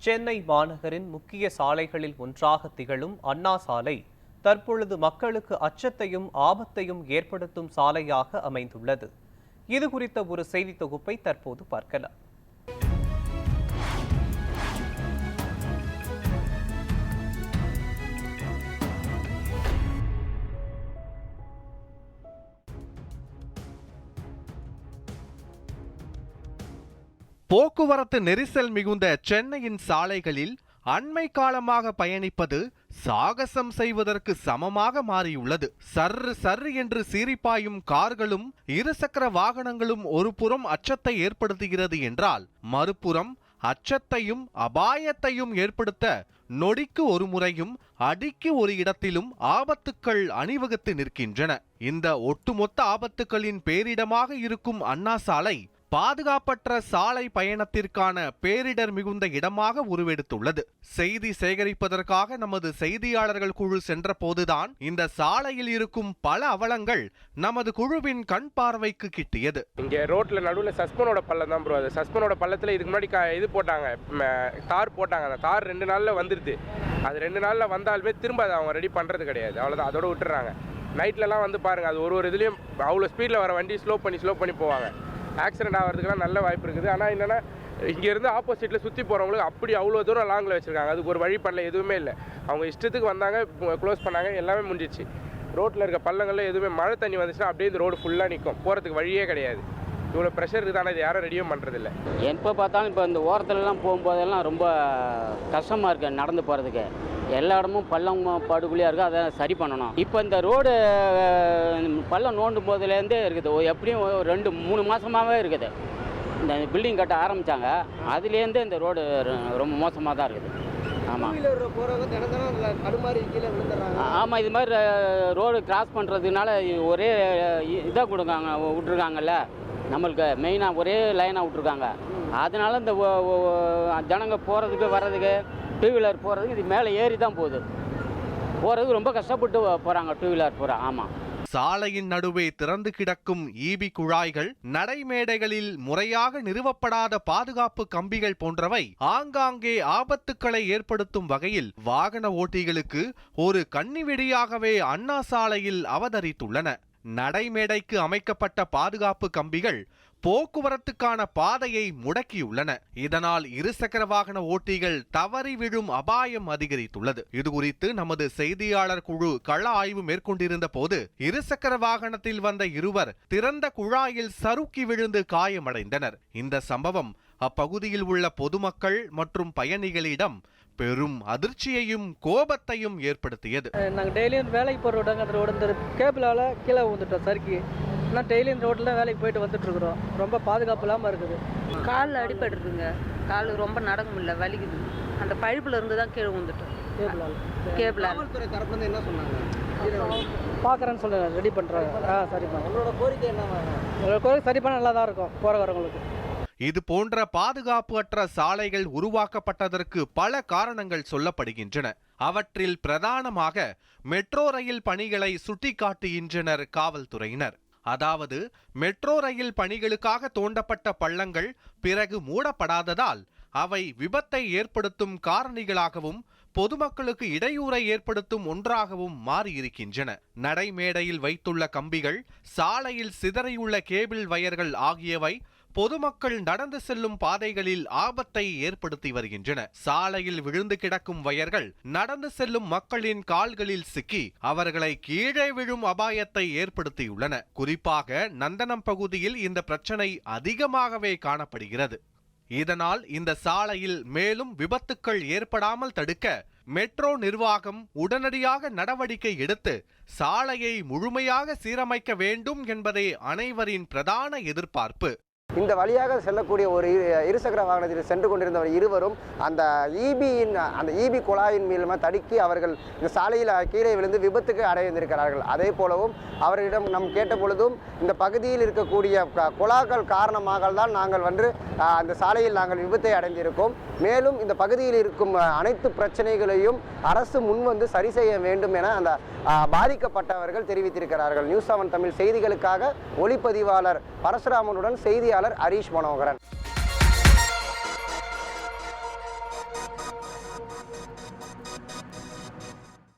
சென்னை மாநகரின் முக்கிய சாலைகளில் ஒன்றாக திகழும் அண்ணா சாலை தற்பொழுது மக்களுக்கு அச்சத்தையும் ஆபத்தையும் ஏற்படுத்தும் சாலையாக அமைந்துள்ளது. இது குறித்த ஒரு செய்தி தொகுப்பை தற்போது பார்க்கலாம். போக்குவரத்து நெரிசல் மிகுந்த சென்னையின் சாலைகளில் அண்மை காலமாக பயணிப்பது சாகசம் செய்வதற்கு சமமாக மாறியுள்ளது. சர்ரு சர்ரு என்று சீறிப்பாயும் கார்களும் இருசக்கர வாகனங்களும் ஒரு புறம் அச்சத்தை ஏற்படுத்துகிறது என்றால், மறுபுறம் அச்சத்தையும் அபாயத்தையும் ஏற்படுத்த நொடிக்கு ஒரு முறையும் அடிக்கு ஒரு இடத்திலும் ஆபத்துக்கள் அணிவகுத்து நிற்கின்றன. இந்த ஒட்டுமொத்த ஆபத்துக்களின் பேரிடமாக இருக்கும் அண்ணா சாலை பாதுகாப்பற்ற சாலை பயணத்திற்கான பேரிடர் மிகுந்த இடமாக உருவெடுத்துள்ளது. செய்தி சேகரிப்பதற்காக நமது செய்தியாளர்கள் குழு சென்ற போதுதான் இந்த சாலையில் இருக்கும் பல அவலங்கள் நமது குழுவின் கண் பார்வைக்கு கிட்டியது. இங்க ரோட்ல நடுவில் சஸ்பனோட பள்ளம் தான் ப்ரோ. அது சஸ்பனோட பள்ளத்துல இதுக்கு முன்னாடி இது போட்டாங்க, தார் போட்டாங்க. அந்த தார் 2 நாள்ல வந்துருது. அது 2 நாள்ல வந்தாலுமே திரும்ப அதை அவங்க ரெடி பண்றது கிடையாது. அவ்வளவுதான், அதோட விட்டுறாங்க. நைட்லலாம் வந்து பாருங்க, அது ஒரு இதுலயும் அவ்வளோ ஸ்பீட்ல வர வண்டி ஸ்லோ பண்ணி போவாங்க. ஆக்சிடென்ட் ஆகிறதுக்குலாம் நல்ல வாய்ப்பு இருக்குது. ஆனால் என்னென்னா, இங்கேருந்து ஆப்போசிட்டில் சுற்றி போகிறவங்களுக்கு அப்படி அவ்வளோ தூரம் லாங்கில் வச்சுருக்காங்க. அதுக்கு ஒரு வழி பண்ணல, எதுவுமே இல்லை. அவங்க இஷ்டத்துக்கு வந்தாங்க, க்ளோஸ் பண்ணாங்க, எல்லாமே முடிஞ்சிச்சு. ரோட்டில் இருக்க பள்ளங்களில் எதுவுமே மழை தண்ணி வந்துச்சுன்னா அப்படியே இந்த ரோடு ஃபுல்லாக நிற்கும். போகிறதுக்கு வழியே கிடையாது. இவ்வளோ ப்ரெஷர் இருக்குது, ஆனால் இது யாரும் ரெடியும் பண்ணுறதில்ல. எப்போ பார்த்தாலும் இப்போ இந்த ஓரத்துலலாம் போகும்போதெல்லாம் ரொம்ப கஷ்டமாக இருக்குது நடந்து போகிறதுக்கு. எல்லா இடமும் பள்ளம் படுகொலியாக இருக்குது, அதை சரி பண்ணணும். இப்போ இந்த ரோடு பள்ளம் நோண்டும் போதுலேருந்தே இருக்குது. எப்படியும் 2-3 மாதமாகவே இருக்குது. இந்த பில்டிங் கட்ட ஆரம்பித்தாங்க, அதுலேருந்து இந்த ரோடு ரொம்ப மோசமாக தான் இருக்குது. ஆமாம் ஆமாம், இது மாதிரி ரோடு கிராஸ் பண்ணுறதுனால ஒரே இதாக விட்டுருக்காங்கல்ல, நம்மளுக்கு மெயினாக ஒரே லைனாக விட்ருக்காங்க. அதனால இந்த ஜனங்க போகிறதுக்கு வர்றதுக்கு, 2 வீலர் போகிறதுக்கு இது மேலே ஏறி தான் போகிறதுக்கு ரொம்ப கஷ்டப்பட்டு போகிறாங்க 2 வீலர் போகிற. ஆமாம், சாலையின் நடுவே திறந்து கிடக்கும் ஈபி குழாய்கள், நடைமேடைகளில் முறையாக நிறுவப்படாத பாதுகாப்பு கம்பிகள் போன்றவை ஆங்காங்கே ஆபத்துக்களை ஏற்படுத்தும் வகையில் வாகன ஓட்டிகளுக்கு ஒரு கண்ணிவெடியாகவே அண்ணா சாலையில் அவதரித்துள்ளன. நடைமேடைக்கு அமைக்கப்பட்ட பாதுகாப்பு கம்பிகள் போக்குவரத்துக்கான பாதையை முடக்கியுள்ளன. இதனால் இருசக்கர வாகன ஓட்டிகள் தவறி விழும் அபாயம் அதிகரித்துள்ளது. இதுகுறித்து நமது செய்தியாளர் குழு கள ஆய்வு மேற்கொண்டிருந்த போது இருசக்கர வாகனத்தில் வந்த இருவர் திறந்த குழாயில் சறுக்கி விழுந்து காயமடைந்தனர். இந்த சம்பவம் அப்பகுதியில் உள்ள பொதுமக்கள் மற்றும் பயணிகளிடம் பெரும் அதிர்ச்சியையும் கோபத்தையும் ஏற்படுத்தியது. நாங்கள் டெய்லியும் வேலைக்கு போகிற ரோடாங்க, அந்த ரோடு இந்த கேபிளால் கீழே வந்துட்டோம் சறுக்கி. ஆனால் டெய்லியும் இந்த ரோட்டில் வேலைக்கு போயிட்டு வந்துட்டுருக்குறோம். ரொம்ப பாதுகாப்பு இல்லாமல் இருக்குது. காலில் அடிபட்டுருக்குங்க, கால் ரொம்ப நடக்க முடியல, வலிக்குது. அந்த பைப்பில் இருந்து தான் கீழே வந்துட்டோம். கேபிளால் தரப்புலேருந்து என்ன சொன்னாங்க? பார்க்குறேன்னு சொல்லுங்க, ரெடி பண்ணுறாங்க. சரிப்பா. உங்களோட கோரிக்கை என்ன? உங்களோட கோரிக்கை சரி பண்ண நல்லா தான் இருக்கும் போகிற வரவங்களுக்கு. இது போன்ற பாதுகாப்பு அற்ற சாலைகள் உருவாக்கப்பட்டதற்கு பல காரணங்கள் சொல்லப்படுகின்றன. அவற்றில் பிரதானமாக மெட்ரோ ரயில் பணிகளை சுட்டிக்காட்டுகின்றனர் காவல்துறையினர். அதாவது, மெட்ரோ ரயில் பணிகளுக்காக தோண்டப்பட்ட பள்ளங்கள் பிறகு மூடப்படாததால் அவை விபத்தை ஏற்படுத்தும் காரணிகளாகவும் பொதுமக்களுக்கு இடையூறை ஏற்படுத்தும் ஒன்றாகவும் மாறியிருக்கின்றன. நடைமேடையில் வைத்துள்ள கம்பிகள், சாலையில் சிதறியுள்ள கேபிள் வயர்கள் ஆகியவை பொதுமக்கள் நடந்து செல்லும் பாதைகளில் ஆபத்தை ஏற்படுத்தி வருகின்றன. சாலையில் விழுந்து கிடக்கும் வயர்கள் நடந்து செல்லும் மக்களின் கால்களில் சிக்கி அவர்களை கீழே விழும் அபாயத்தை ஏற்படுத்தியுள்ளன. குறிப்பாக நந்தனம் பகுதியில் இந்த பிரச்சனை அதிகமாகவே காணப்படுகிறது. இதனால் இந்த சாலையில் மேலும் விபத்துக்கள் ஏற்படாமல் தடுக்க மெட்ரோ நிர்வாகம் உடனடியாக நடவடிக்கை எடுத்து சாலையை முழுமையாக சீரமைக்க வேண்டும் என்பதே அனைவரின் பிரதான எதிர்பார்ப்பு. இந்த வழியாக செல்லக்கூடிய ஒரு இருசக்கர வாகனத்தில் சென்று கொண்டிருந்தவர் இருவரும் அந்த ஈபி குழாயின் மூலமாக தடுக்கி அவர்கள் இந்த சாலையில் கீழே விழுந்து விபத்துக்கு அடைந்திருக்கிறார்கள். அதே போலவும் அவர்களிடம் நாம் கேட்ட பொழுதும் இந்த பகுதியில் இருக்கக்கூடிய குழாக்கள் காரணமாக தான் நாங்கள் அந்த சாலையில் நாங்கள் விபத்தை அடைந்திருக்கோம். மேலும் இந்த பகுதியில் இருக்கும் அனைத்து பிரச்சனைகளையும் அரசு முன்வந்து சரி செய்ய வேண்டும் என அந்த பாதிக்கப்பட்டவர்கள் தெரிவித்திருக்கிறார்கள். நியூஸ் 7 தமிழ் செய்திகளுக்காக ஒளிப்பதிவாளர் பரசுராமனுடன் செய்தியாளர் ஹரீஷ் மனோகரன்.